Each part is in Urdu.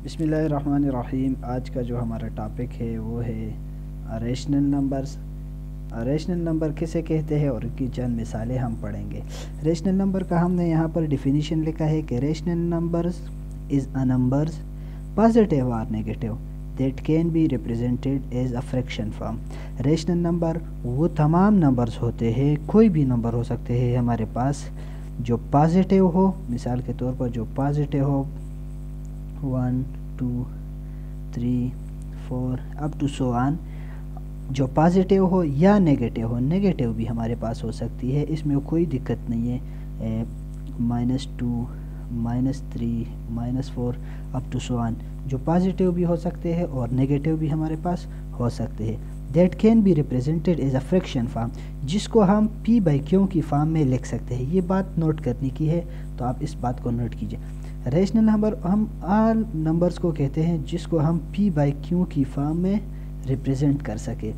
بسم اللہ الرحمن الرحیم۔ آج کا جو ہمارا ٹاپک ہے وہ ہے ریشنل نمبرز۔ ریشنل نمبر کسے کہتے ہیں اور ان کی چند مثالیں ہم پڑھیں گے۔ ریشنل نمبر کا ہم نے یہاں پر ڈیفینیشن لکھا ہے کہ rational numbers is a numbers positive اور negative that can be represented as a fraction form. Rational number وہ تمام نمبرز ہوتے ہیں، کوئی بھی نمبر ہو سکتے ہیں ہمارے پاس جو پازیٹیو ہو، مثال کے طور پر جو پازیٹیو ہو 1 2 3 4 اپ ٹو سو آن، جو پازیٹیو ہو یا نیگیٹو ہو۔ نیگیٹو بھی ہمارے پاس ہو سکتی ہے، اس میں کوئی دقت نہیں ہے۔ -2 -3 -4 اپ ٹو سو آن، جو پازیٹیو بھی ہو سکتے ہیں اور نیگیٹو بھی ہمارے پاس ہو سکتے ہیں۔ That can be represented as a fraction form, جس کو ہم P/Q کی فارم میں لکھ سکتے ہیں۔ یہ بات نوٹ کرنے کی ہے، تو آپ اس بات کو نوٹ کیجئے۔ ریشنل نمبر ہم آل نمبرز کو کہتے ہیں جس کو ہم P/Q کی فارم میں ریپرزینٹ کر سکے۔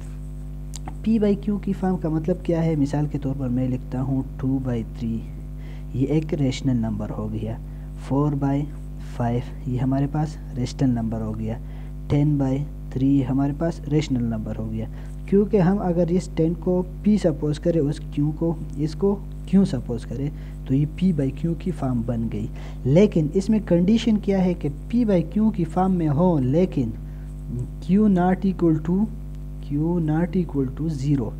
P/Q کی فارم کا مطلب کیا ہے؟ مثال کے طور پر میں لکھتا ہوں 2/3، یہ ایک ریشنل نمبر ہو گیا۔ 4/5 یہ ہمارے پاس ریشنل نمبر ہو گیا۔ 10/3 ہمارے پاس ریشنل نمبر ہو گیا۔ کیونکہ ہم اگر اس 10 کو P سپوز کرے، اس کو Q سپوز کرے، تو یہ P/Q کی فارم بن گئی۔ لیکن اس میں کنڈیشن کیا ہے کہ P/Q کی فارم میں ہو، لیکن Q not equal to 0۔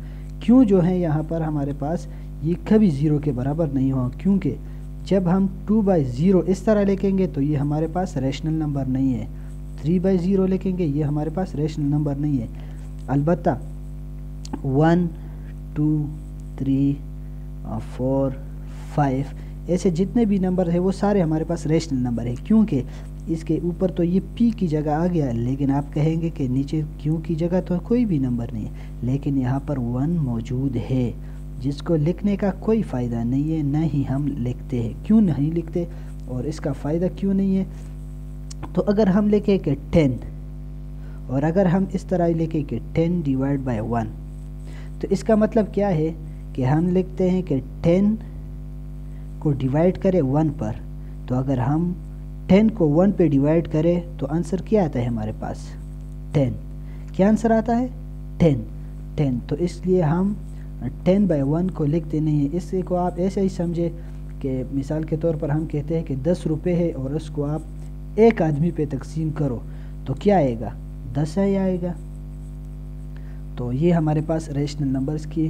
Q جو ہے یہاں پر ہمارے پاس یہ کبھی 0 کے برابر نہیں ہو، کیونکہ جب ہم 2/0 اس طرح لکھیں گے تو یہ ہمارے پاس ریشنل نمبر نہیں ہے۔ 3/0 لکھیں گے، یہ ہمارے پاس ریشنل نمبر نہیں ہے۔ البتہ 1 2 3 4 5 ایسے جتنے بھی نمبر ہیں وہ سارے ہمارے پاس ریشنل نمبر ہیں، کیونکہ اس کے اوپر تو یہ P کی جگہ آ گیا، لیکن آپ کہیں گے کہ نیچے Q کی جگہ تو کوئی بھی نمبر نہیں ہے، لیکن یہاں پر 1 موجود ہے جس کو لکھنے کا کوئی فائدہ نہیں ہے، نہ ہی ہم لکھتے ہیں۔ کیوں نہیں لکھتے اور اس کا فائدہ کیوں نہیں ہے؟ تو اگر ہم لکھیں کہ 10، اور اگر ہم اس طرح لکھیں کہ 10/1، تو اس کا مطلب کیا ہے کہ ہم لکھتے ہیں کہ 10 کو ڈیوائڈ کرے 1 پر، تو اگر ہم 10 کو 1 پہ ڈیوائڈ کرے تو آنسر کیا آتا ہے ہمارے پاس؟ 10۔ کیا آنسر آتا ہے؟ 10۔ تو اس لیے ہم 10/1 کو لکھتے نہیں ہیں۔ اس کو آپ ایسے ہی سمجھے کہ مثال کے طور پر ہم کہتے ہیں کہ 10 روپے ہے اور اس کو آپ ایک آدمی پہ تقسیم کرو، تو کیا آئے گا؟ 10 ہی آئے گا۔ تو یہ ہمارے پاس ریشنل نمبرز کی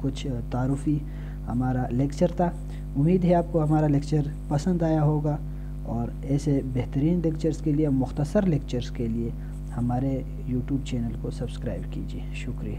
کچھ تعارفی ہمارا لیکچر تھا۔ امید ہے آپ کو ہمارا لیکچر پسند آیا ہوگا، اور ایسے بہترین لیکچرز کے لیے، مختصر لیکچرز کے لیے ہمارے یوٹیوب چینل کو سبسکرائب کیجیے۔ شکریہ۔